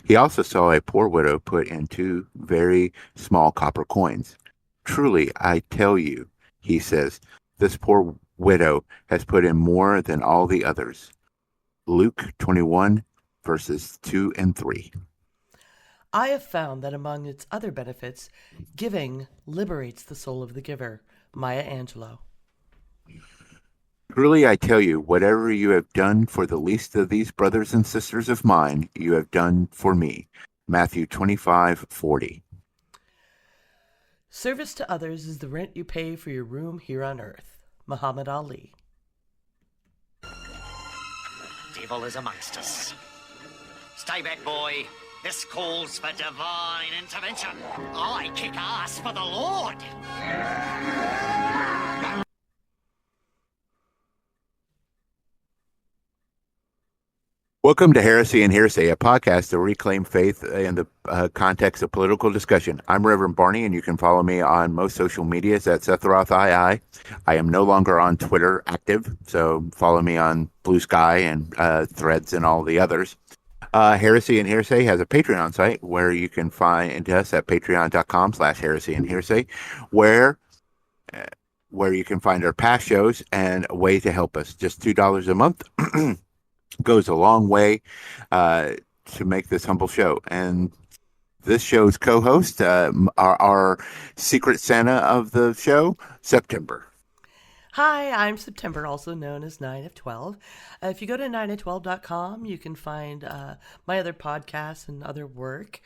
He also saw a poor widow put in two very small copper coins. Truly, I tell you, he says, this poor widow has put in more than all the others. Luke 21, verses 2 and 3. I have found that among its other benefits, giving liberates the soul of the giver. Maya Angelou. Truly, I tell you, whatever you have done for the least of these brothers and sisters of mine, you have done for me. Matthew 25:40. Service to others is the rent you pay for your room here on earth. Muhammad Ali. Devil is amongst us. Stay back, boy. This calls for divine intervention. I kick ass for the Lord. Welcome to Heresy and Hearsay, a podcast to reclaim faith in the context of political discussion. I'm Rev Barney, and you can follow me on most social medias at Seth Roth II. I am no longer on Twitter active, so follow me on Blue Sky and Threads and all the others. Heresy and Hearsay has a Patreon site where you can find us at patreon.com/Heresy and Hearsay, where you can find our past shows and a way to help us. Just $2 a month goes a long way to make this humble show. And this show's co-host, our secret Santa of the show, September. Hi, I'm September, also known as Ninof12. If you go to Ninof12.com, you can find my other podcasts and other work.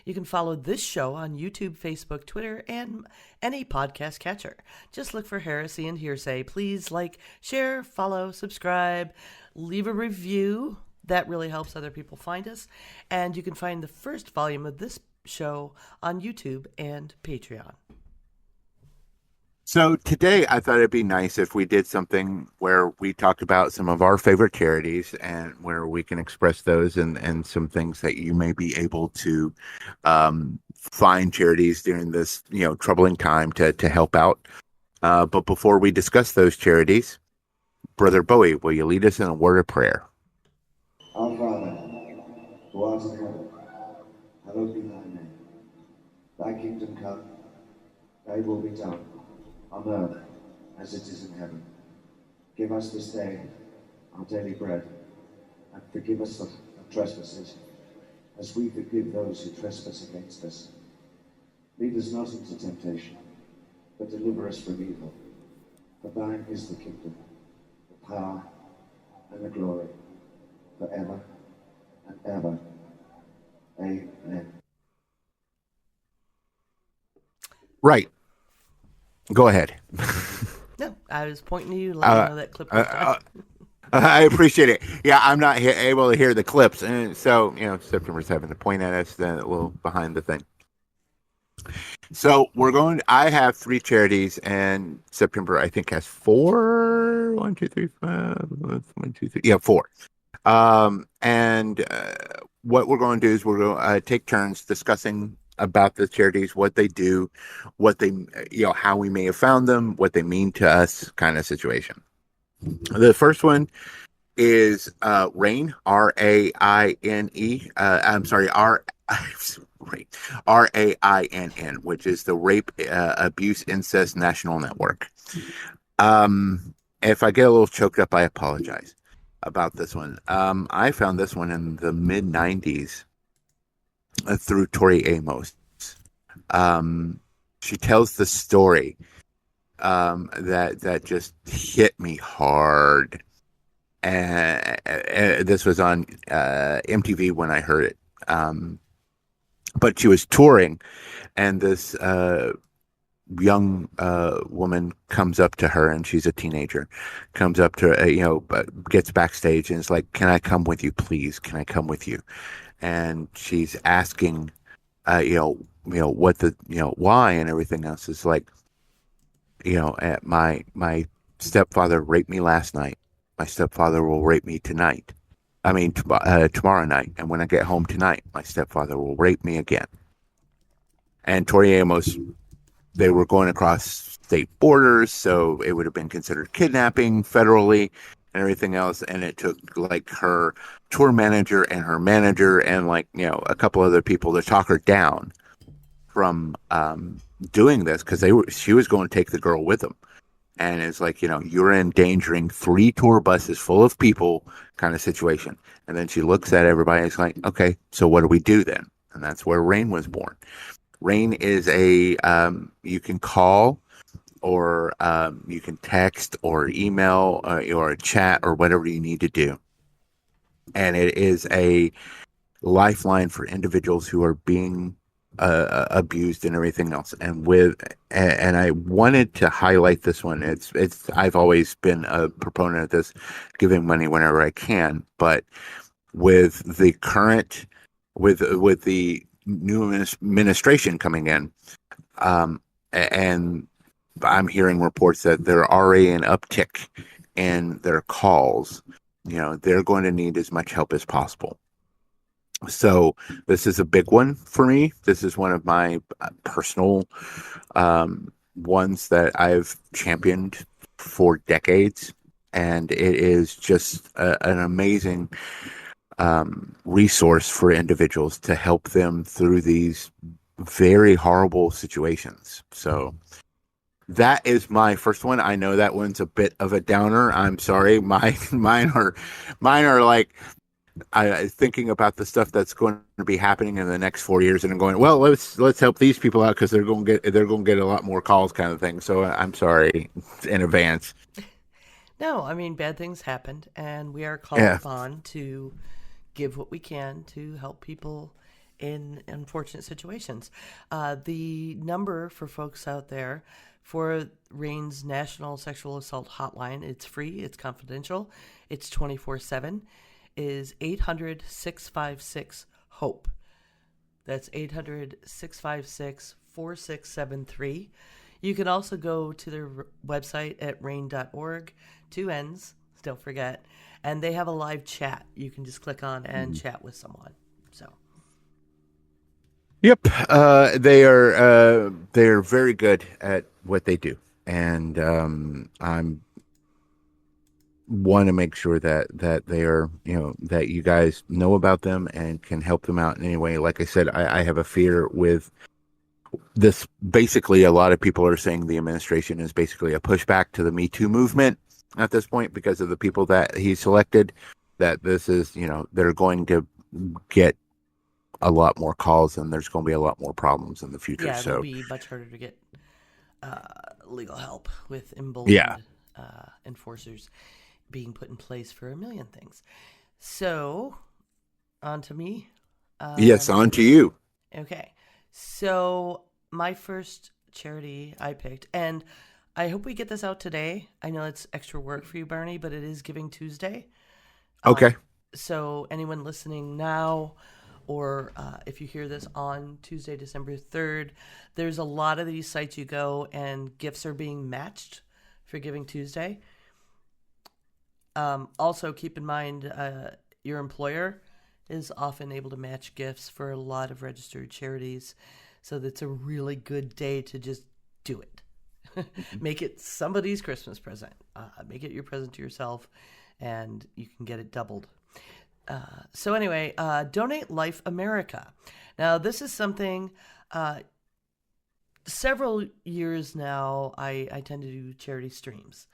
You can follow this show on YouTube, Facebook, Twitter, and any podcast catcher. Just look for Heresy and Hearsay. Please like, share, follow, subscribe, leave a review. That really helps other people find us. And you can find the first volume of this show on YouTube and Patreon. So today I thought it'd be nice if we did something where we talked about some of our favorite charities and where we can express those and some things that you may be able to find charities during this, troubling time to help out. But before we discuss those charities, Brother Bowie, will you lead us in a word of prayer? Our Father, who art in heaven, hallowed be thy name. Thy kingdom come, thy will be done, on earth as it is in heaven. Give us this day our daily bread, and forgive us of trespasses, as we forgive those who trespass against us. Lead us not into temptation, but deliver us from evil. For thine is the kingdom, the power, and the glory, forever and ever. Amen. Right. Go ahead. No, I was pointing to you, letting you know that clip was done. I appreciate it. Yeah, I'm not able to hear the clips, and so September's having to point at us a little behind the thing. So I have 3 charities, and September I think has 4. 1, 2, 3, 5. 1, 2, 3. Yeah, 4. And what we're going to do is we're going to take turns discussing about the charities, what they do, what they, how we may have found them, what they mean to us, kind of situation. The first one is R.A.I.N.N. R.A.I.N.N. R.A.I.N.N., which is the Rape, Abuse, Incest National Network. If I get a little choked up, I apologize about this one. I found this one in the mid-90s. Through Tori Amos. She tells the story that just hit me hard. And this was on MTV when I heard it. But she was touring, and this young woman comes up to her, and she's a teenager, comes up to her, gets backstage and is like, "Can I come with you, please? Can I come with you?" And she's asking, what the, why and everything else. Is like, my stepfather raped me last night. My stepfather will rape me tonight. I mean, tomorrow night. And when I get home tonight, my stepfather will rape me again. And Tori Amos, they were going across state borders, so it would have been considered kidnapping federally. and everything else. And it took like her tour manager and her manager and like, a couple other people to talk her down from doing this because she was going to take the girl with them. And it's like, you're endangering 3 tour buses full of people kind of situation. And then she looks at everybody and it's like, okay, so what do we do then? And that's where R.A.I.N.N was born. R.A.I.N.N is you can call or you can text or email or chat or whatever you need to do. And it is a lifeline for individuals who are being abused and everything else. And I wanted to highlight this one. I've always been a proponent of this, giving money whenever I can, but with the current, with the new administration coming in, and I'm hearing reports that there are already an uptick in their calls. They're going to need as much help as possible. So this is a big one for me. This is one of my personal ones that I've championed for decades. And it is just an amazing resource for individuals to help them through these very horrible situations. So that is my first one. I know that one's a bit of a downer. I'm sorry. Mine are like, thinking about the stuff that's going to be happening in the next 4 years, and I'm going, well, let's help these people out because they're going to get a lot more calls, kind of thing. So I'm sorry in advance. No, I mean, bad things happened, and we are called upon to give what we can to help people in unfortunate situations. The number for folks out there for R.A.I.N.N's National Sexual Assault Hotline, it's free, it's confidential, it's 24/7, is 800-656-HOPE. That's 800-656-4673. You can also go to their website at RAINN.org, 2 N's, don't forget, and they have a live chat you can just click on and chat with someone. So, yep, they are very good at what they do, and I'm want to make sure that they are, that you guys know about them and can help them out in any way. Like I said, I have a fear with this. Basically, a lot of people are saying the administration is basically a pushback to the Me Too movement at this point because of the people that he selected, that this is, they're going to get a lot more calls and there's going to be a lot more problems in the future. Yeah, so it'll be much harder to get legal help with emboldened enforcers being put in place for a million things. So, on to me. Yes, on to you. Okay. So, my first charity I picked, and I hope we get this out today. I know it's extra work for you, Barney, but it is Giving Tuesday. Okay. So, anyone listening now, or if you hear this on Tuesday, December 3rd, there's a lot of these sites you go and gifts are being matched for Giving Tuesday. Also, keep in mind your employer is often able to match gifts for a lot of registered charities. So that's a really good day to just do it. Make it somebody's Christmas present. Make it your present to yourself, and you can get it doubled. So anyway, Donate Life America. Now, this is something, several years now, I tend to do charity streams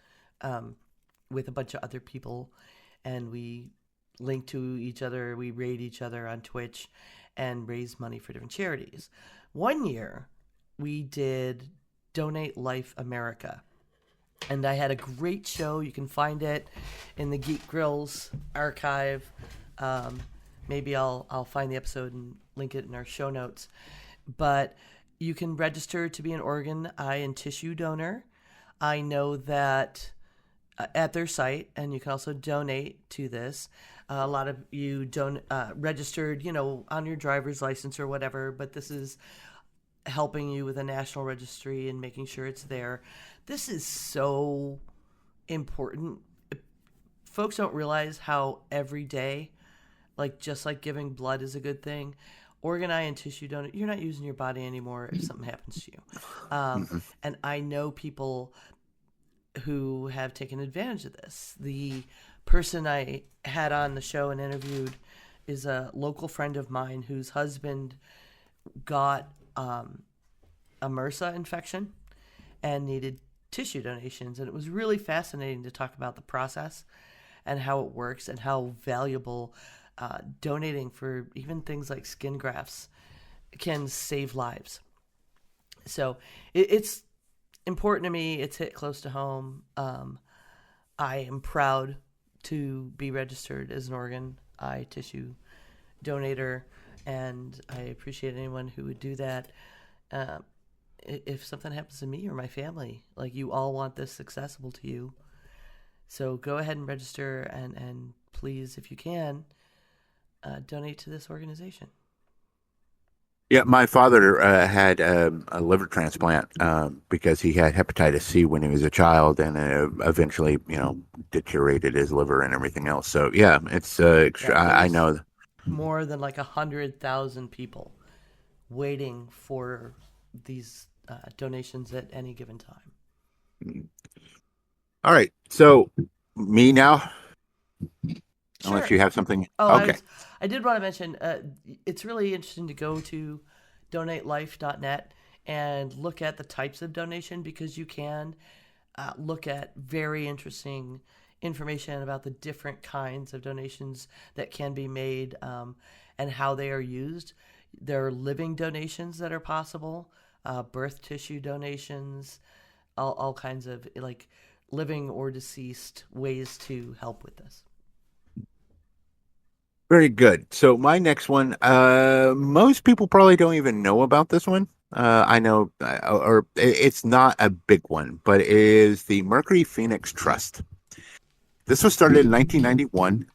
with a bunch of other people, and we link to each other, we raid each other on Twitch, and raise money for different charities. One year, we did Donate Life America, and I had a great show. You can find it in the Geek Grills archive. Maybe I'll find the episode and link it in our show notes. But you can register to be an organ, eye, and tissue donor. I know that at their site, and you can also donate to this. A lot of you registered, on your driver's license or whatever, but this is helping you with a national registry and making sure it's there. This is so important. Folks don't realize how every day, just like giving blood is a good thing, organ, eye, and tissue donor, you're not using your body anymore if something happens to you. And I know people who have taken advantage of this. The person I had on the show and interviewed is a local friend of mine whose husband got a MRSA infection and needed tissue donations. And it was really fascinating to talk about the process and how it works and how valuable donating for even things like skin grafts can save lives. So it's important to me. It's hit close to home. I am proud to be registered as an organ eye tissue donator, and I appreciate anyone who would do that. If something happens to me or my family, like, you all want this accessible to you. So go ahead and register, and please, if you can, donate to this organization. Yeah, my father had a liver transplant because he had hepatitis C when he was a child, and eventually, deteriorated his liver and everything else. So yeah, it's I know more than like 100,000 people waiting for these donations at any given time. All right, so me now. Sure. Unless you have something. Oh, Okay. I did want to mention, it's really interesting to go to donatelife.net and look at the types of donation, because you can look at very interesting information about the different kinds of donations that can be made and how they are used. There are living donations that are possible, birth tissue donations, all kinds of like living or deceased ways to help with this. Very good. So my next one, most people probably don't even know about this one. I know, or it's not a big one, but it is the Mercury Phoenix Trust. This was started in 1991.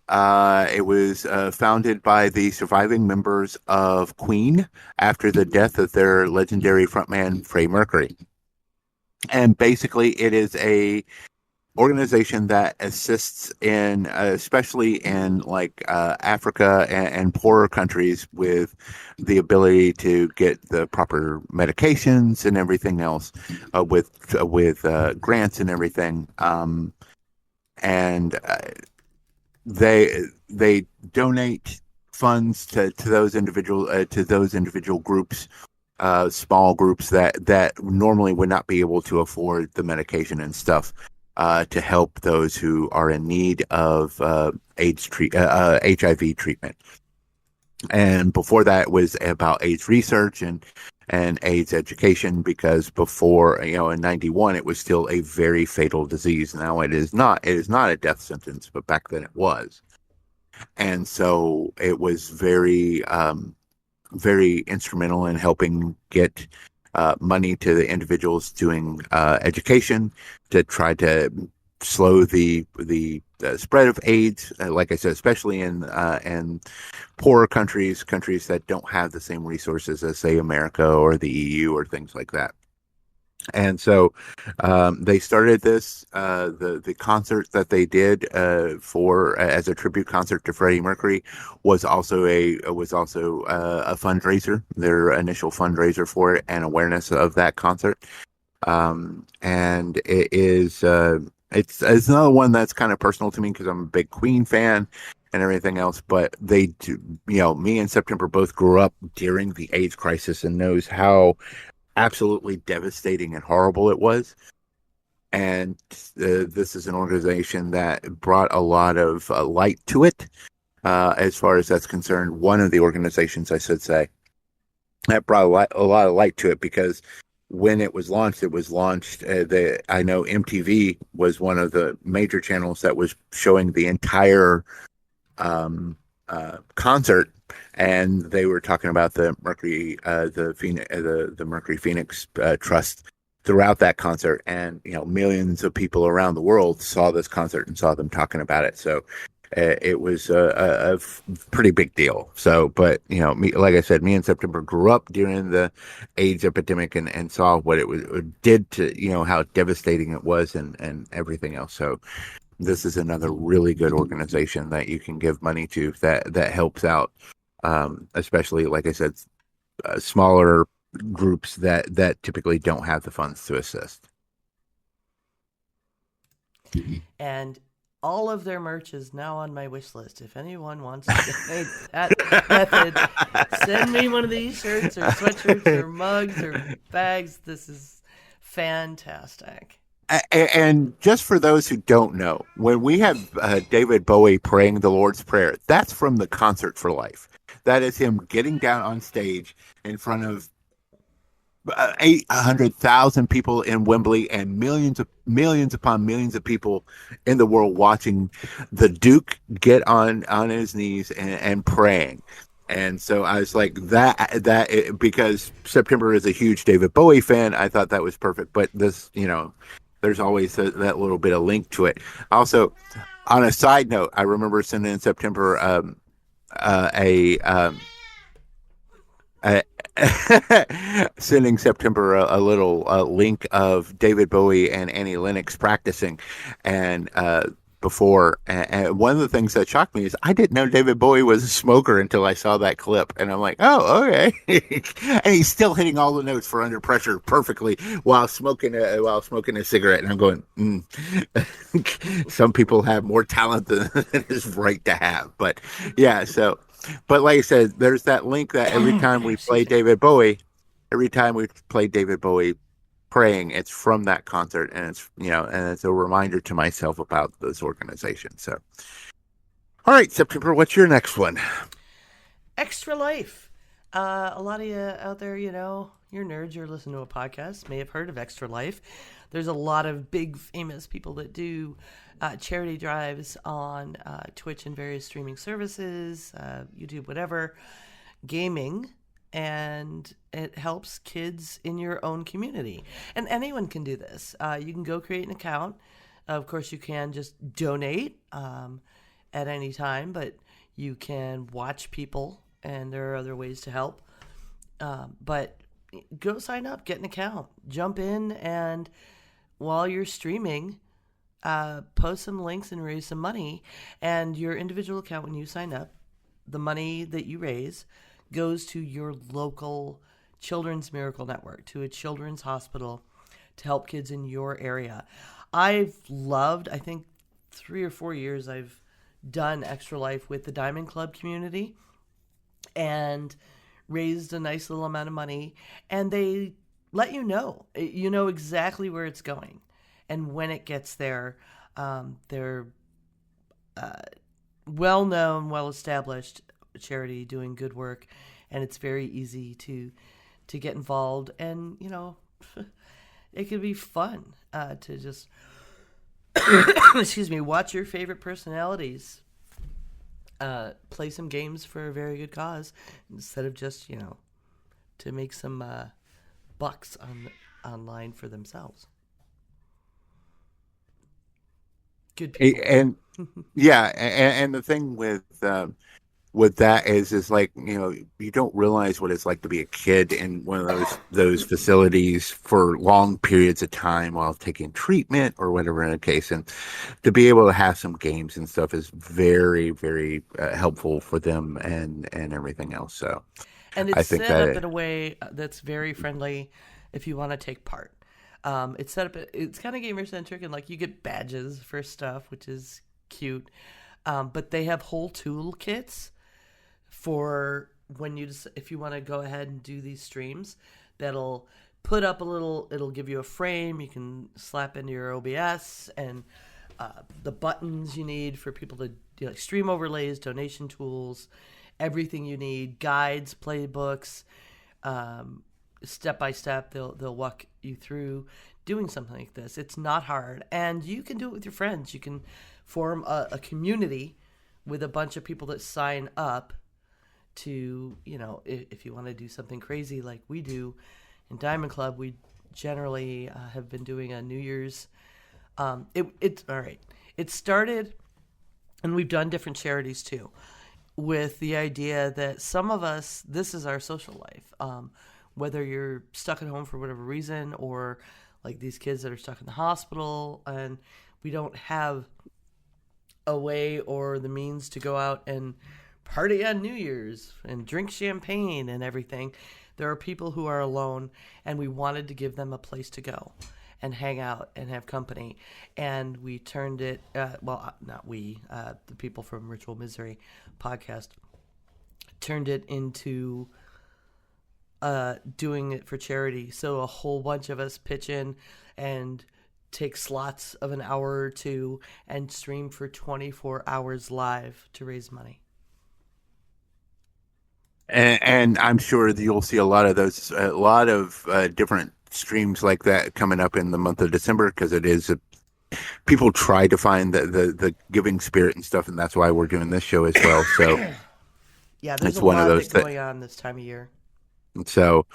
It was founded by the surviving members of Queen after the death of their legendary frontman, Freddie Mercury. And basically, it is a organization that assists in, especially in like Africa and poorer countries, with the ability to get the proper medications and everything else, with grants and everything. And they donate funds to those individual groups. Small groups that normally would not be able to afford the medication and stuff, to help those who are in need of HIV treatment. And before that, it was about AIDS research and AIDS education, because before, in 91, it was still a very fatal disease. Now it is not. It is not a death sentence, but back then it was. And so it was very, very instrumental in helping get money to the individuals doing education to try to slow the spread of AIDS. Like I said, especially in poorer countries that don't have the same resources as, say, America or the EU or things like that. And so they started this. The concert that they did as a tribute concert to Freddie Mercury was also a fundraiser. Their initial fundraiser for it and awareness of that concert. And it is it's another one that's kind of personal to me because I'm a big Queen fan and everything else. But they do, me and September both grew up during the AIDS crisis and knows how absolutely devastating and horrible it was. And this is an organization that brought a lot of light to it, as far as that's concerned. One of the organizations, I should say, that brought a lot of light to it, because when it was launched, I know MTV was one of the major channels that was showing the entire concert, and they were talking about the Mercury, the Mercury Phoenix Trust throughout that concert, and millions of people around the world saw this concert and saw them talking about it. So it was a pretty big deal. So, but like I said, me and September grew up during the AIDS epidemic and saw what it did to how devastating it was and everything else. So this is another really good organization that you can give money to that helps out, especially, like I said, smaller groups that typically don't have the funds to assist. And all of their merch is now on my wish list. If anyone wants to donate that method, send me one of these shirts or sweatshirts or mugs or bags. This is fantastic. And just for those who don't know, when we have David Bowie praying the Lord's Prayer, that's from the Concert for Life. That is him getting down on stage in front of 800,000 people in Wembley and millions upon millions of people in the world watching the Duke get on his knees and praying. And so I was like because September is a huge David Bowie fan. I thought that was perfect. But this, there's always that little bit of link to it. Also, on a side note, I remember sending in September sending September a little link of David Bowie and Annie Lennox practicing, and before. And one of the things that shocked me is I didn't know David Bowie was a smoker until I saw that clip, and I'm like, oh, okay. And he's still hitting all the notes for Under Pressure perfectly while smoking a cigarette, and I'm going, some people have more talent than is right to have, but yeah, so. But like I said, there's that link that every time we play David Bowie praying, it's from that concert, and it's and it's a reminder to myself about those organizations. So, all right, September, what's your next one? Extra Life. A lot of you out there, you're nerds. You're listening to a podcast, may have heard of Extra Life. There's a lot of big famous people that do charity drives on Twitch and various streaming services, YouTube, whatever, gaming, and it helps kids in your own community. And anyone can do this. You can go create an account. Of course, you can just donate at any time, but you can watch people, and there are other ways to help. But go sign up, get an account, jump in, and while you're streaming, post some links and raise some money. And your individual account, when you sign up, the money that you raise goes to your local Children's Miracle Network, to a children's hospital to help kids in your area. I think 3 or 4 years I've done Extra Life with the Diamond Club community and raised a nice little amount of money, and they let you know exactly where it's going. And when it gets there, they're well-known, well-established charity doing good work, and it's very easy to get involved. And, it could be fun to just, watch your favorite personalities play some games for a very good cause instead of just, to make some bucks online for themselves. Good people. And yeah, and the thing with that is like, you don't realize what it's like to be a kid in one of those facilities for long periods of time while taking treatment or whatever in the case, and to be able to have some games and stuff is very, very helpful for them and everything else. So, and it's set up in a way that's very friendly if you want to take part. It's set up. It's kind of gamer centric, and like you get badges for stuff, which is cute. But they have whole tool kits for when if you want to go ahead and do these streams. That'll put up it'll give you a frame you can slap into your OBS, and the buttons you need for people to do like stream overlays, donation tools, everything you need, guides, playbooks. Step by step, they'll walk you through doing something like this. It's not hard, and you can do it with your friends. You can form a community with a bunch of people that sign up to, if you want to do something crazy like we do in Diamond Club. We generally have been doing a New Year's. It's all right. It started, and we've done different charities too, with the idea that some of us, this is our social life. Whether you're stuck at home for whatever reason, or like these kids that are stuck in the hospital and we don't have a way or the means to go out and party on New Year's and drink champagne and everything. There are people who are alone, and we wanted to give them a place to go. and hang out and have company. And we turned it, not we, the people from Ritual Misery podcast, turned it into doing it for charity. So a whole bunch of us pitch in and take slots of an hour or two and stream for 24 hours live to raise money. And I'm sure that you'll see a lot of those, a lot of different streams like that coming up in the month of December, because it is people try to find the giving spirit and stuff, and that's why we're doing this show as well. So yeah, there's it's a one lot of of those it going on this time of year. So,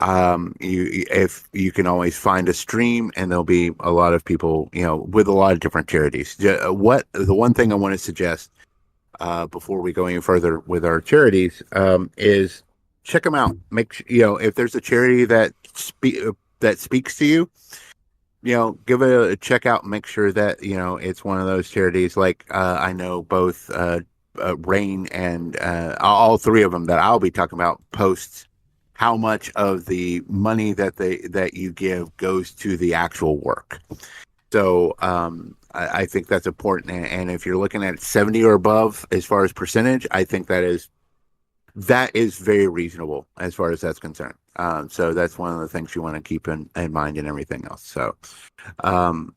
if you can always find a stream, and there'll be a lot of people, with a lot of different charities. The one thing I want to suggest before we go any further with our charities is check them out. If there's a charity that speaks to you, give it a check out and make sure that it's one of those charities. Like I know both R.A.I.N.N and all three of them that I'll be talking about posts how much of the money that you give goes to the actual work. So I think that's important. And if you're looking at 70 or above as far as percentage, I think that is very reasonable as far as that's concerned. So that's one of the things you want to keep in mind and everything else. So, all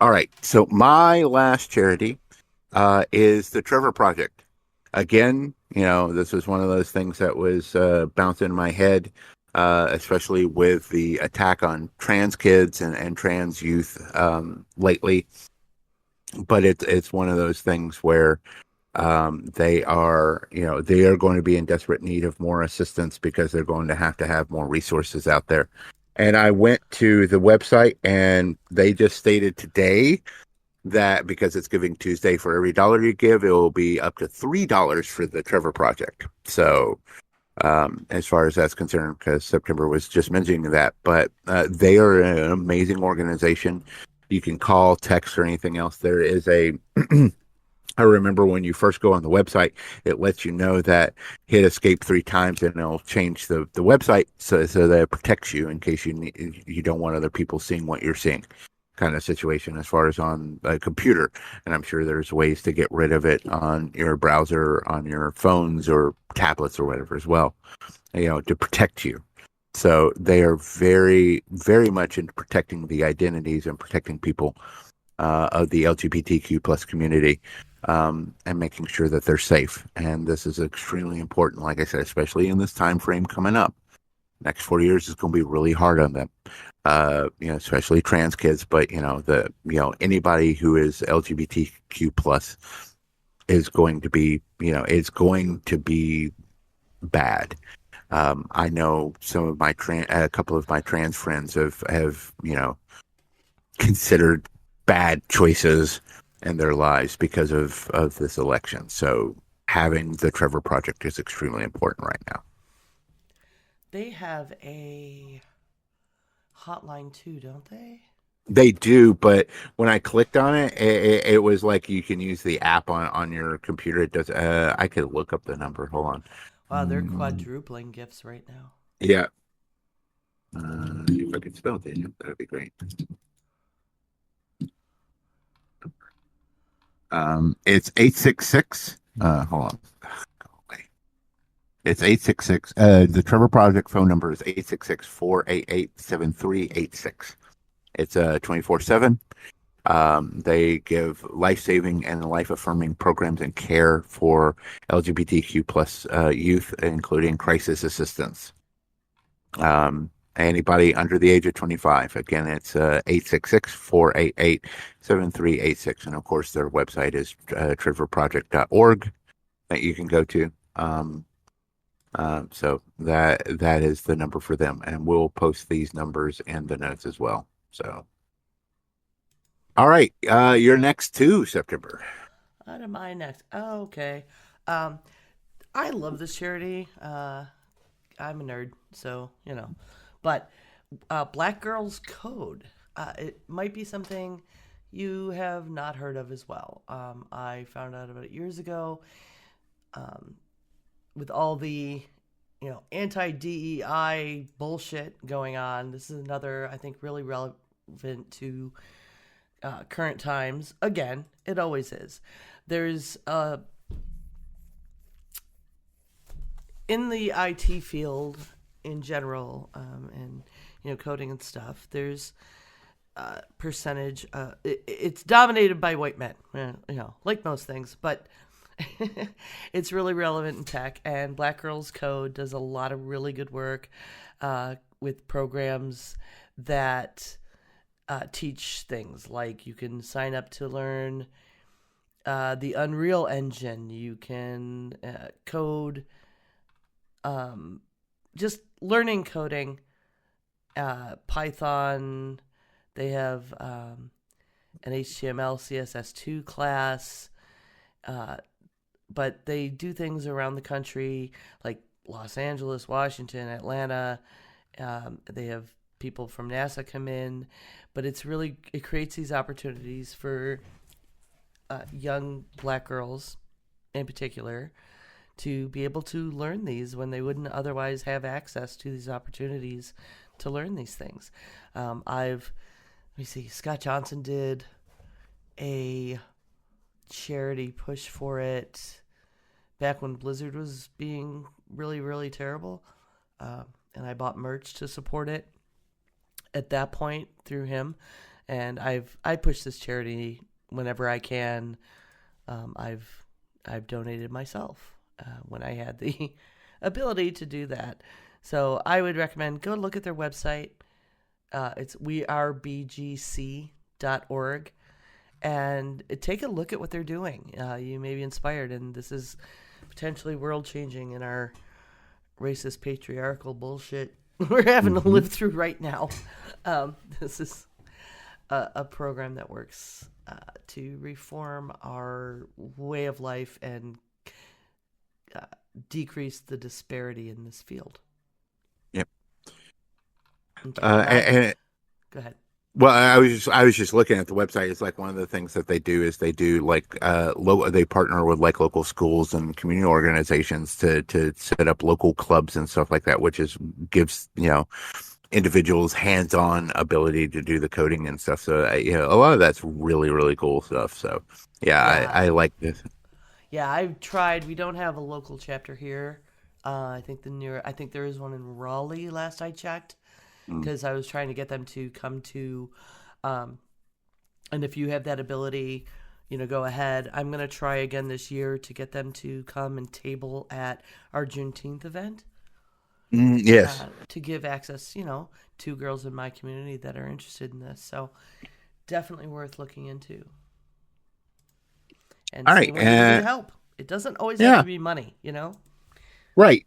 right. So my last charity is the Trevor Project. Again, this was one of those things that was bouncing in my head, especially with the attack on trans kids and trans youth lately. But it's one of those things where they are going to be in desperate need of more assistance, because they're going to have more resources out there. And I went to the website, and they just stated today that because it's Giving Tuesday, for every $1 you give, it will be up to $3 for the Trevor Project. So as far as that's concerned, because September was just mentioning that, but they are an amazing organization. You can call, text, or anything else. There is I remember when you first go on the website, it lets you know that hit escape 3 times, and it'll change the website so that it protects you in case you don't want other people seeing what you're seeing, kind of situation as far as on a computer. And I'm sure there's ways to get rid of it on your browser, on your phones or tablets or whatever as well, to protect you. So they are very, very much into protecting the identities and protecting people of the LGBTQ plus community, and making sure that they're safe. And this is extremely important, like I said, especially in this time frame coming up. Next 4 years is going to be really hard on them. Especially trans kids, but anybody who is LGBTQ plus is going to be, it's going to be bad. I know a couple of my trans friends have considered bad choices in their lives because of this election. So having the Trevor Project is extremely important right now. They have a hotline too, don't they? They do, but when I clicked on it, it was like you can use the app on your computer. It does. I could look up the number. Hold on. Wow, they're quadrupling gifts right now. Yeah. If I could spell it, that'd be great. It's 866. Hold on. It's 866. The Trevor Project phone number is 866-488-7386. It's 24/7. They give life-saving and life-affirming programs and care for LGBTQ plus youth, including crisis assistance. Anybody under the age of 25. Again, it's 866-488-7386. And of course, their website is trevorproject.org that you can go to. So that is the number for them, and we'll post these numbers in the notes as well. So, all right, you're next to September. What am I next? Oh, okay. I love this charity. I'm a nerd, so But Black Girls Code. It might be something you have not heard of as well. I found out about it years ago. With all the, anti-DEI bullshit going on, this is another, I think, really to current times. Again, it always is. There's in the IT field in general, and coding and stuff. There's percentage. It's dominated by white men, like most things, but it's really relevant in tech. And Black Girls Code does a lot of really good work with programs that teach things like you can sign up to learn the Unreal Engine. You can code, just learning coding, Python. They have an HTML, CSS2 class, but they do things around the country, like Los Angeles, Washington, Atlanta. They have people from NASA come in, but it creates these opportunities for young Black girls in particular to be able to learn these when they wouldn't otherwise have access to these opportunities to learn these things. Let me see, Scott Johnson did a charity push for it back when Blizzard was being really, really terrible. And I bought merch to support it at that point through him. And I push this charity whenever I can. I've donated myself when I had the ability to do that. So I would recommend go look at their website. It's wearebgc.org, and take a look at what they're doing. You may be inspired, and this is potentially world-changing in our racist, patriarchal bullshit we're having to live through right now. This is a program that works to reform our way of life and decrease the disparity in this field. Yep. Okay, and go ahead. Well, I was just looking at the website. It's like one of the things that they do is they do like they partner with like local schools and community organizations to set up local clubs and stuff like that, which gives individuals hands-on ability to do the coding and stuff. So a lot of that's really, really cool stuff. So yeah. I like this. Yeah, I've tried. We don't have a local chapter here. I think there is one in Raleigh last I checked, because I was trying to get them to come to, and if you have that ability, go ahead. I'm going to try again this year to get them to come and table at our Juneteenth event. Yes. To give access, to girls in my community that are interested in this. So definitely worth looking into. And all see right, when you need help. It doesn't always have to be money, Right.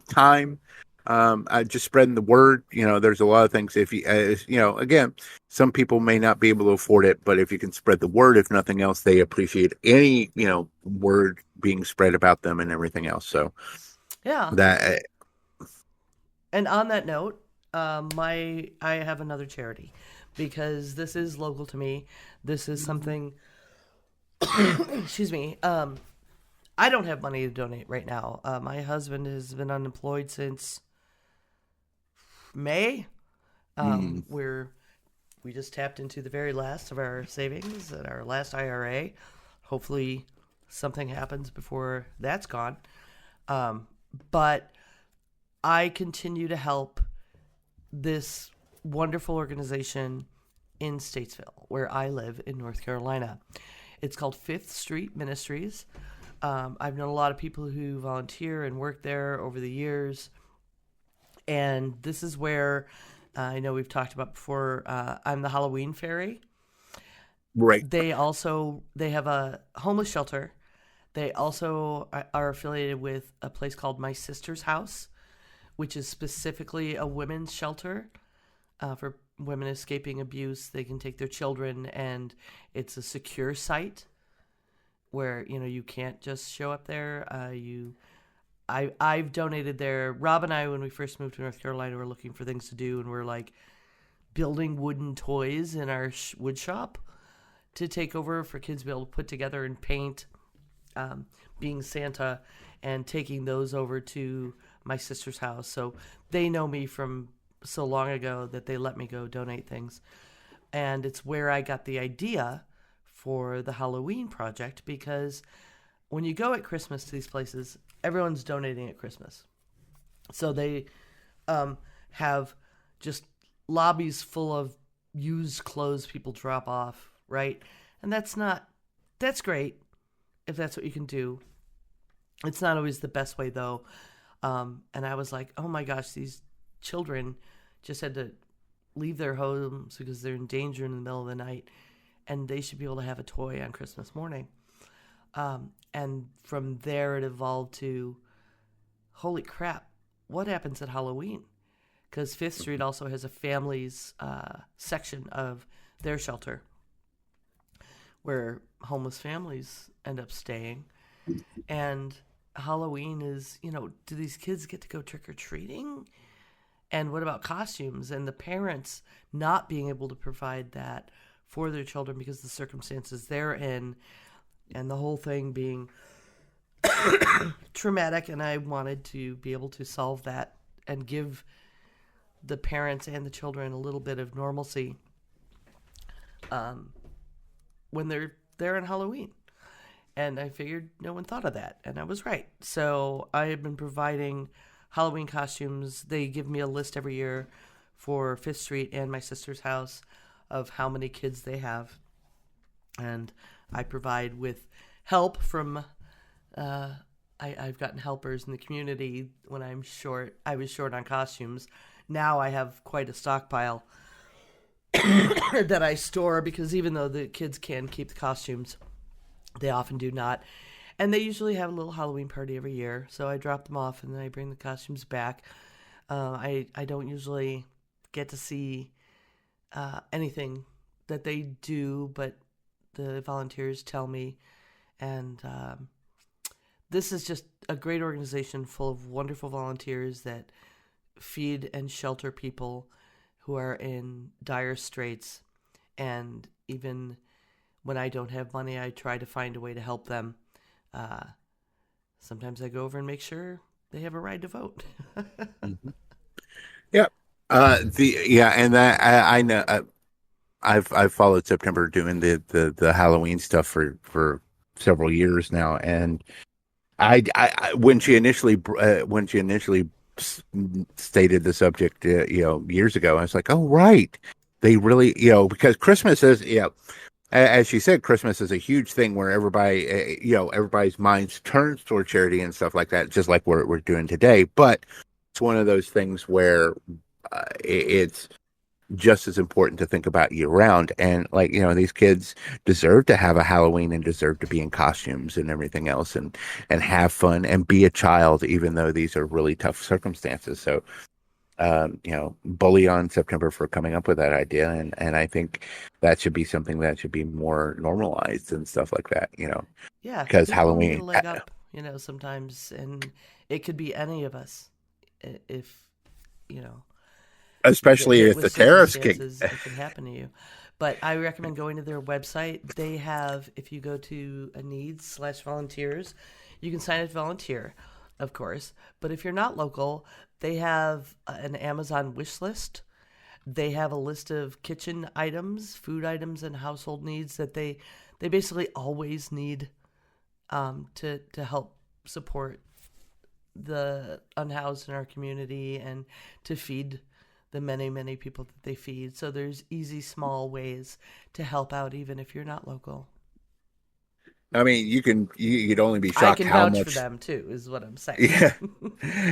Time, just spreading the word. There's a lot of things. If you, again, some people may not be able to afford it, but if you can spread the word, if nothing else, they appreciate any, word being spread about them and everything else. So, yeah. That. And on that note, I have another charity, because this is local to me. This is something. Excuse me. I don't have money to donate right now. My husband has been unemployed since May. We just tapped into the very last of our savings at our last IRA. Hopefully something happens before that's gone. But I continue to help this wonderful organization in Statesville, where I live in North Carolina. It's called Fifth Street Ministries. I've known a lot of people who volunteer and work there over the years. And this is where, I know we've talked about before, I'm the Halloween fairy. Right. They have a homeless shelter. They also are affiliated with a place called My Sister's House, which is specifically a women's shelter for women escaping abuse. They can take their children, and it's a secure site where you can't just show up there. I've donated there. Rob and I, when we first moved to North Carolina, were looking for things to do, and we're like building wooden toys in our wood shop to take over for kids to be able to put together and paint, being Santa, and taking those over to My Sister's House. So they know me from so long ago that they let me go donate things. And it's where I got the idea for the Halloween project, because when you go at Christmas to these places, everyone's donating at Christmas. So they have just lobbies full of used clothes people drop off, right? And that's great if that's what you can do. It's not always the best way, though. And I was like, oh my gosh, these children just had to leave their homes because they're in danger in the middle of the night, and they should be able to have a toy on Christmas morning. And from there, it evolved to, holy crap, what happens at Halloween? Because Fifth Street also has a families section of their shelter where homeless families end up staying. And Halloween is, do these kids get to go trick-or-treating? And what about costumes? And the parents not being able to provide that for their children because of the circumstances they're in, and the whole thing being traumatic. And I wanted to be able to solve that and give the parents and the children a little bit of normalcy when they're there on Halloween. And I figured no one thought of that, and I was right. So I have been providing Halloween costumes. They give me a list every year for Fifth Street and my sister's house of how many kids they have. And I provide with help from, I've gotten helpers in the community when I'm short. I was short on costumes. Now I have quite a stockpile that I store, because even though the kids can keep the costumes, they often do not. And they usually have a little Halloween party every year. So I drop them off and then I bring the costumes back. I don't usually get to see anything that they do, but the volunteers tell me. And this is just a great organization full of wonderful volunteers that feed and shelter people who are in dire straits. And even when I don't have money, I try to find a way to help them. Sometimes I go over and make sure they have a right to vote. Mm-hmm. Yeah. And that I know I've followed September doing the Halloween stuff for several years now, and I when she initially stated the subject, years ago, I was like, oh right, they really, because Christmas is, as she said, Christmas is a huge thing where everybody, everybody's minds turns toward charity and stuff like that, just like we're doing today. But it's one of those things where it's just as important to think about year round. And like, these kids deserve to have a Halloween and deserve to be in costumes and everything else, and have fun and be a child, even though these are really tough circumstances. So, bully on September for coming up with that idea. And I think that should be something that should be more normalized and stuff like that, Yeah. because People need Halloween, a leg up, sometimes, and it could be any of us. If, especially hit if with the terrorists kick. circumstances, it can happen to you. But I recommend going to their website. They have, if you go to a needs/volunteers, you can sign up to volunteer, of course. But if you're not local, they have an Amazon wish list. They have a list of kitchen items, food items, and household needs that they basically always need to help support the unhoused in our community and to feed the many, many people that they feed. So there's easy, small ways to help out, even if you're not local. I mean, you'd only be I shocked can how vouch much. for them too, is what I'm saying. Yeah,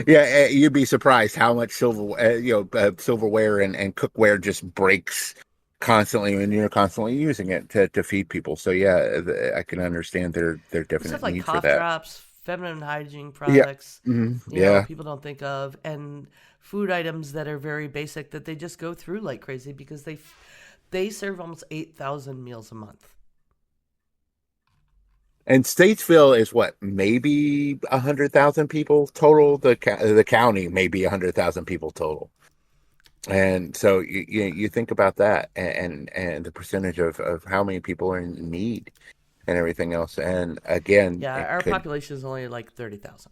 yeah. You'd be surprised how much silverware and cookware just breaks constantly when you're constantly using it to feed people. So yeah, I can understand their definite Stuff like need for cough that. drops, feminine hygiene Yeah. products, Yeah. people don't think of, and food items that are very basic that they just go through like crazy because they serve almost 8,000 meals a month. And Statesville is what, maybe 100,000 people total. The county maybe 100,000 people total. And so you think about that and the percentage of how many people are in need and everything else. And again, Yeah, our population is only like 30,000.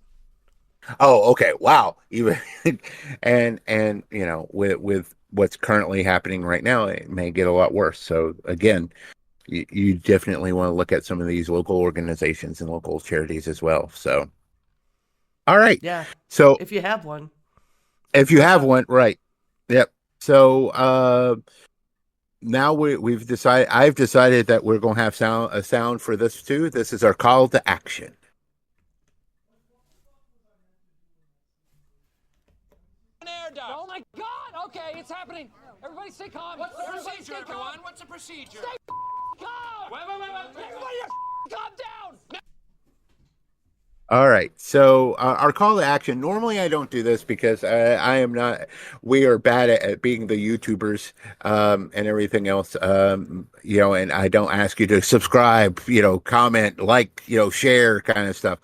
Oh, okay. Wow. Even and with what's currently happening right now, it may get a lot worse. So again, you definitely want to look at some of these local organizations and local charities as well. So, all right. Yeah. So If you have one, if you look have up. one, right. Yep. So, now we've decided, I've decided that we're going to have a sound for this too. This is our call to action. Oh my God! Okay, it's happening. Everybody stay calm. What's the Everybody procedure, stay calm. everyone? What's the procedure? Stay calm. Wait. Everybody calm down. All right. So our call to action. Normally, I don't do this because I am not. We are bad at being the YouTubers and everything else. And I don't ask you to subscribe, comment, like, share, kind of stuff.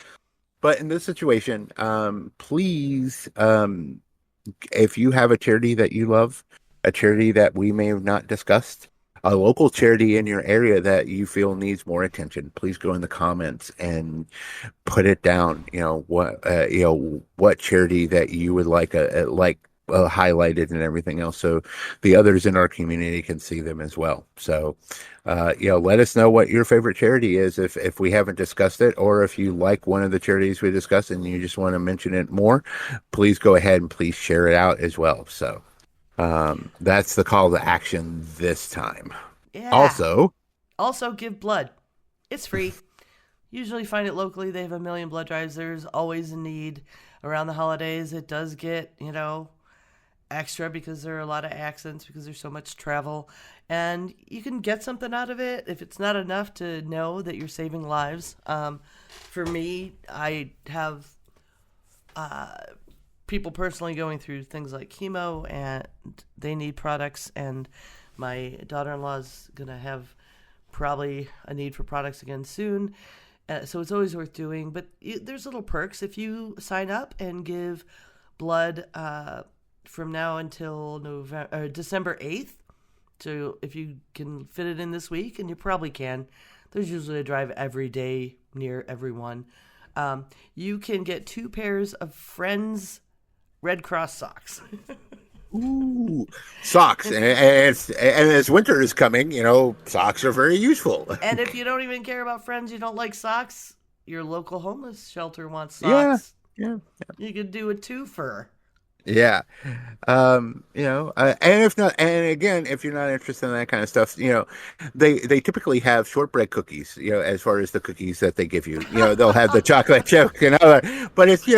But in this situation, please, if you have a charity that you love, a charity that we may have not discussed, a local charity in your area that you feel needs more attention, please go in the comments and put it down. What charity that you would like highlighted and everything else, so the others in our community can see them as well. So, let us know what your favorite charity is if we haven't discussed it, or if you like one of the charities we discussed and you just want to mention it more, please go ahead and please share it out as well. So, that's the call to action this time. Yeah. Also, give blood. It's free. Usually find it locally. They have a million blood drives. There's always a need around the holidays. It does get, extra because there are a lot of accidents, because there's so much travel, and you can get something out of it if it's not enough to know that you're saving lives. For me, I have people personally going through things like chemo, and they need products, and my daughter-in-law is going to have probably a need for products again soon. So it's always worth doing. But there's little perks if you sign up and give blood from now until December 8th. So if you can fit it in this week, and you probably can, there's usually a drive every day near everyone. You can get 2 pairs of Friends Red Cross socks. ooh, socks, and as winter is coming, socks are very useful. And if you don't even care about Friends, you don't like socks, your local homeless shelter wants Yeah, socks. yeah. You could do a twofer. Yeah. And if not, and again, if you're not interested in that kind of stuff, they typically have shortbread cookies, as far as the cookies that they give you. They'll have the chocolate chip and other, but it's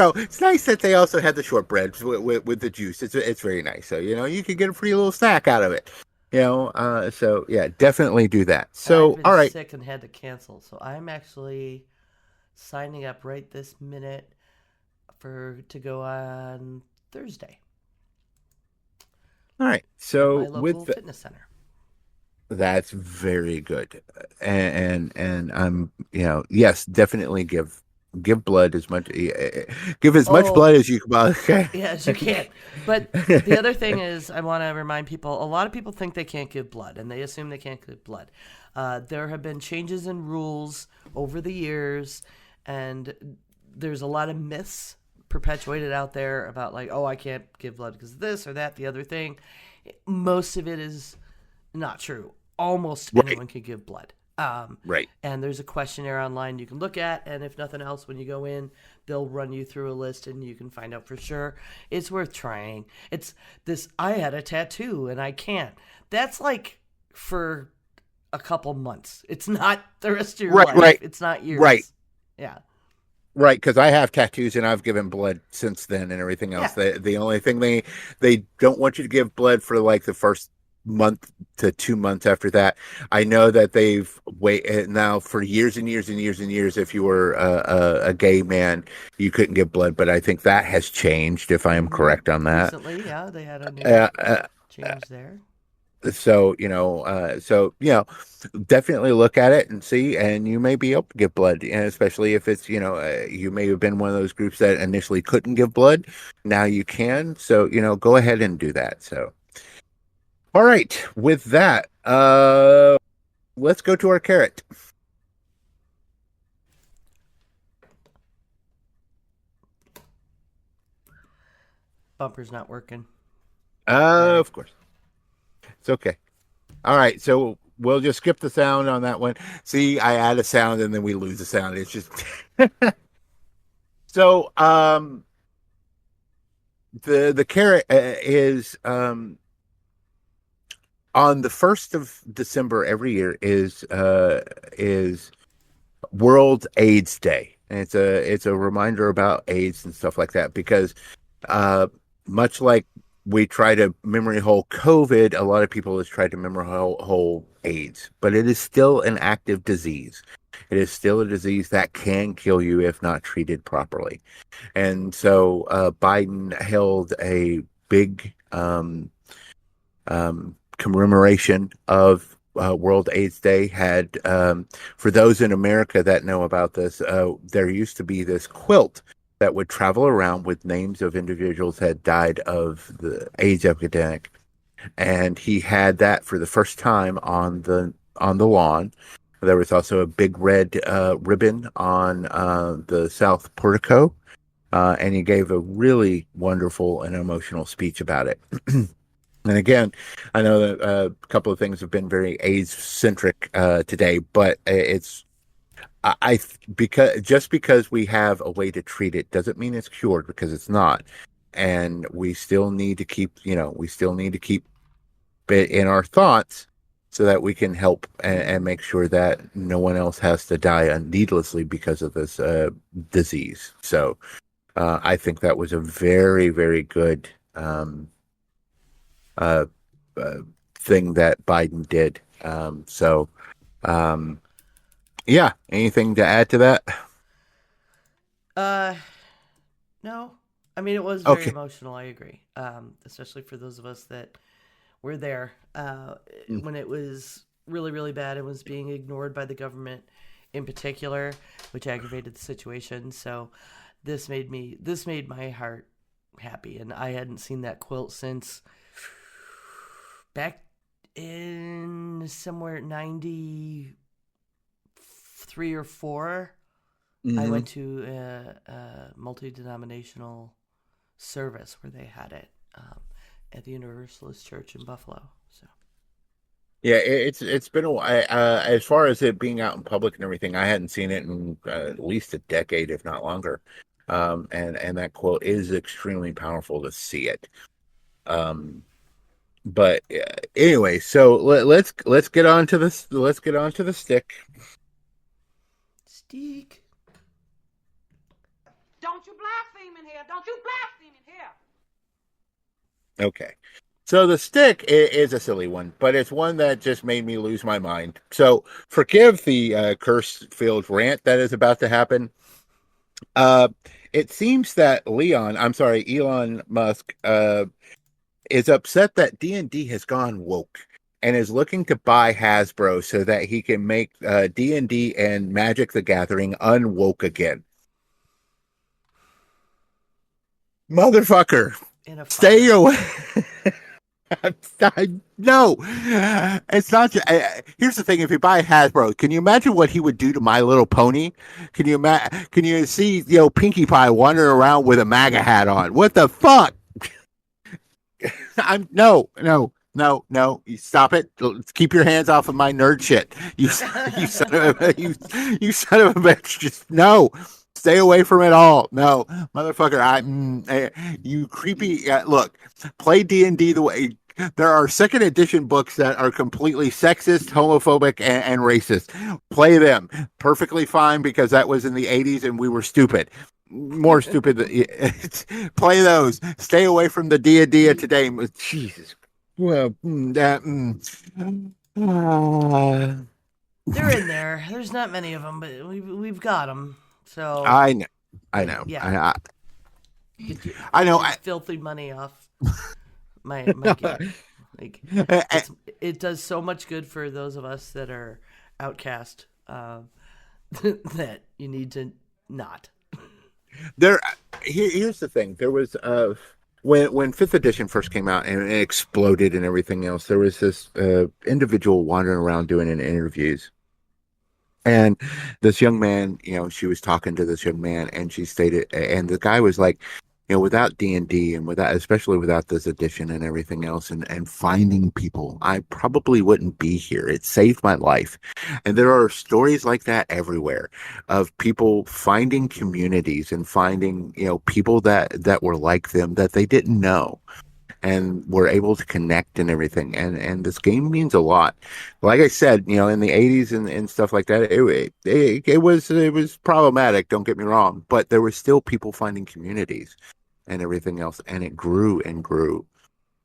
nice that they also have the shortbreads with the juice. It's very nice. So, you can get a free little snack out of it. So yeah, definitely do that. So, I've been all right. sick and had to cancel, so I'm actually signing up right this minute to go on Thursday. All right. At So my local fitness center. that's very good. And I'm, yes, definitely give blood as much, give as much blood as you can. Okay. Yes, you can. But the other thing is, I want to remind people, a lot of people think they can't give blood, and they assume they can't give blood. There have been changes in rules over the years, and there's a lot of myths perpetuated out there about I can't give blood because of this or that, the other thing. Most of it is not true. Almost anyone can give blood. Right. And there's a questionnaire online you can look at, and if nothing else, when you go in, they'll run you through a list and you can find out for sure. It's worth trying. It's this, I had a tattoo and I can't. That's for a couple months. It's not the rest of your life. Right. It's not years. Right. Yeah. Right, because I have tattoos and I've given blood since then and everything else. Yeah. The only thing they don't want you to give blood for the first month to 2 months after that. I know that they've waited now for years and years and years and years. If you were a gay man, you couldn't give blood, but I think that has changed. If I am correct on that, Recently, yeah, they had a new change there. So, definitely look at it and see, and you may be able to give blood, and especially if it's, you may have been one of those groups that initially couldn't give blood. Now you can. So, go ahead and do that. So, all right. With that, let's go to our carrot. Bumper's not working. Of course. It's okay. All right, so we'll just skip the sound on that one. See, I add a sound and then we lose the sound. It's just so. The carrot is on the 1st of December every year is World AIDS Day, and it's a reminder about AIDS and stuff like that because uh, much like we try to memory hole COVID, a lot of people have tried to memory hole AIDS, but it is still an active disease. It is still a disease that can kill you if not treated properly. And so Biden held a big commemoration of World AIDS Day. Had for those in America that know about this, there used to be this quilt that would travel around with names of individuals that had died of the AIDS epidemic, and he had that for the first time on the lawn. There was also a big red ribbon on the south portico, and he gave a really wonderful and emotional speech about it. And again, I know that a couple of things have been very AIDS centric today, but it's because we have a way to treat it doesn't mean it's cured, because it's not, and we still need to keep it in our thoughts so that we can help and make sure that no one else has to die needlessly because of this disease. So I think that was a very, very good thing that Biden did. Yeah. Anything to add to that? No. I mean, it was very Okay. emotional. I agree. Especially for those of us that were there Mm. when it was really, really bad and was being ignored by the government in particular, which aggravated the situation. So this made my heart happy, and I hadn't seen that quilt since back in somewhere 93 or 4. I went to a multi-denominational service where they had it at the Universalist Church in Buffalo. So Yeah, it's been a while. As far as it being out in public and everything, I hadn't seen it in at least a decade, if not longer. And that quote is extremely powerful to see it. But anyway, so let's get on to this. Let's get on to the stick. Steak. Don't you blaspheme in here. Don't you blaspheme in here. Okay. So the stick is a silly one, but it's one that just made me lose my mind. So forgive the curse-filled rant that is about to happen. It seems that Elon Musk, is upset that D&D has gone woke and is looking to buy Hasbro so that he can make D&D and Magic the Gathering unwoke again. Motherfucker, stay away. No, it's not. Here's the thing: if you buy Hasbro, can you imagine what he would do to My Little Pony? Can you Can you see Pinkie Pie wandering around with a MAGA hat on? What the fuck? No. You stop it. Keep your hands off of my nerd shit. You son of a you son of a bitch. Just no. Stay away from it all. No, motherfucker. You creepy. Look, play D&D the way. There are second edition books that are completely sexist, homophobic, and racist. Play them. Perfectly fine, because that was in the 80s and we were stupid. More stupid. Play those. Stay away from the D&D of today. Jesus. Well, They're in there. There's not many of them, but we've got them. So I know. Yeah. I know. Filthy money off my gear. Like it does so much good for those of us that are outcast that you need to not. Here's the thing. There was when 5th edition first came out and it exploded and everything else, there was this individual wandering around doing interviews. And this young man, she was talking to this young man, and she stated, and the guy was like, without D&D and without, especially without this edition and everything else, and finding people, I probably wouldn't be here. It saved my life. And there are stories like that everywhere of people finding communities and finding, people that were like them that they didn't know and were able to connect and everything. And this game means a lot. Like I said, in the 80s and stuff like that, it was problematic, don't get me wrong, but there were still people finding communities and everything else, and it grew and grew.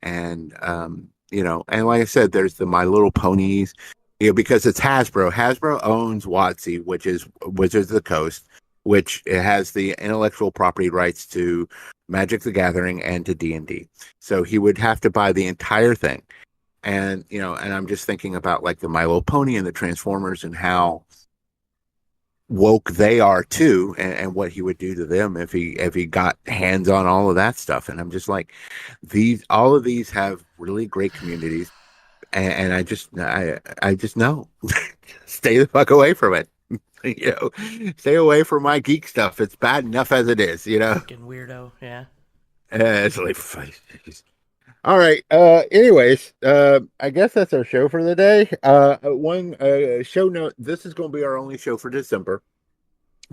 And and like I said, there's the My Little Ponies, because it's Hasbro. Hasbro owns WotC, which is Wizards of the Coast, which it has the intellectual property rights to Magic the Gathering and to D&D. So he would have to buy the entire thing. And and I'm just thinking about like the My Little Pony and the Transformers and how woke they are too, and what he would do to them if he got hands on all of that stuff. And I'm just like, all of these have really great communities, and I just know, stay the fuck away from it. Stay away from my geek stuff. It's bad enough as it is. Fucking weirdo. Yeah. It's like, all right. Anyways, I guess that's our show for the day. One show note: this is going to be our only show for December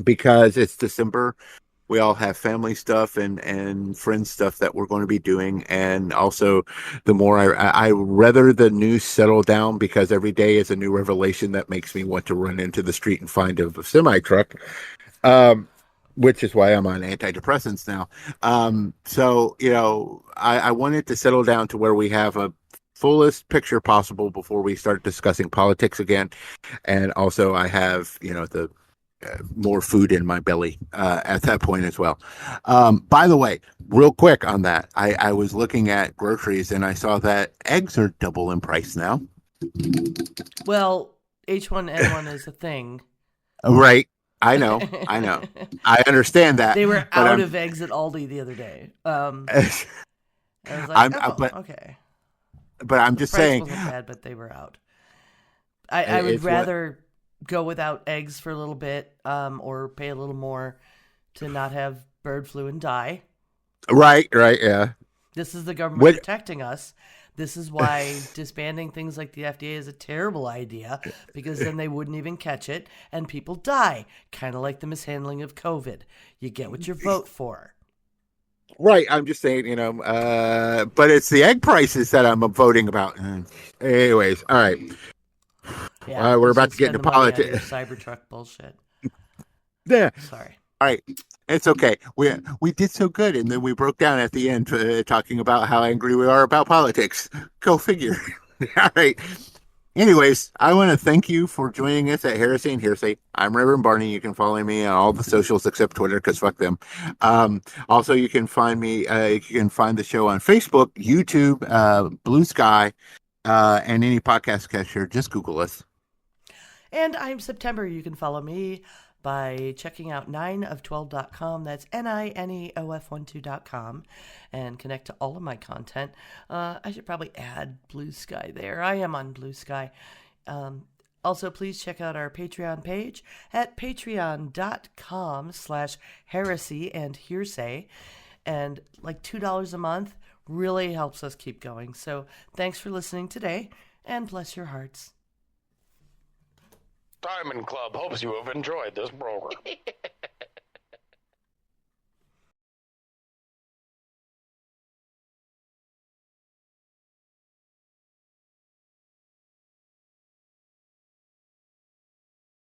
because it's December. We all have family stuff and friend stuff that we're going to be doing, and also the more I rather the news settle down, because every day is a new revelation that makes me want to run into the street and find a semi truck. Which is why I'm on antidepressants now. So, I wanted to settle down to where we have a fullest picture possible before we start discussing politics again. And also I have, the more food in my belly at that point as well. By the way, real quick on that, I was looking at groceries and I saw that eggs are double in price now. Well, H1N1 is a thing. Right. I know. I understand that. They were out of eggs at Aldi the other day. I was like, okay. But I'm just saying. The price wasn't bad, but they were out. I would rather go without eggs for a little bit, or pay a little more to not have bird flu and die. Right, yeah. This is the government protecting us. This is why disbanding things like the FDA is a terrible idea, because then they wouldn't even catch it and people die. Kind of like the mishandling of COVID. You get what you vote for. Right. I'm just saying, but it's the egg prices that I'm voting about. Anyways, all right. Yeah, we're about to get into politics. Cybertruck bullshit. Yeah. Sorry. All right. It's okay. We did so good, and then we broke down at the end talking about how angry we are about politics. Go figure. All right. Anyways, I want to thank you for joining us at Heresy and Hearsay. I'm Rev Barney. You can follow me on all the socials except Twitter, because fuck them. Also, you can find me. You can find the show on Facebook, YouTube, Blue Sky, and any podcast catcher. Just Google us. And I'm September. You can follow me by checking out Ninof12.com. That's Ninof12.com, and connect to all of my content. I should probably add Blue Sky there. I am on Blue Sky. Also, please check out our Patreon page at patreon.com/heresy and hearsay. And like $2 a month really helps us keep going. So thanks for listening today, and bless your hearts. Diamond Club hopes you have enjoyed this program.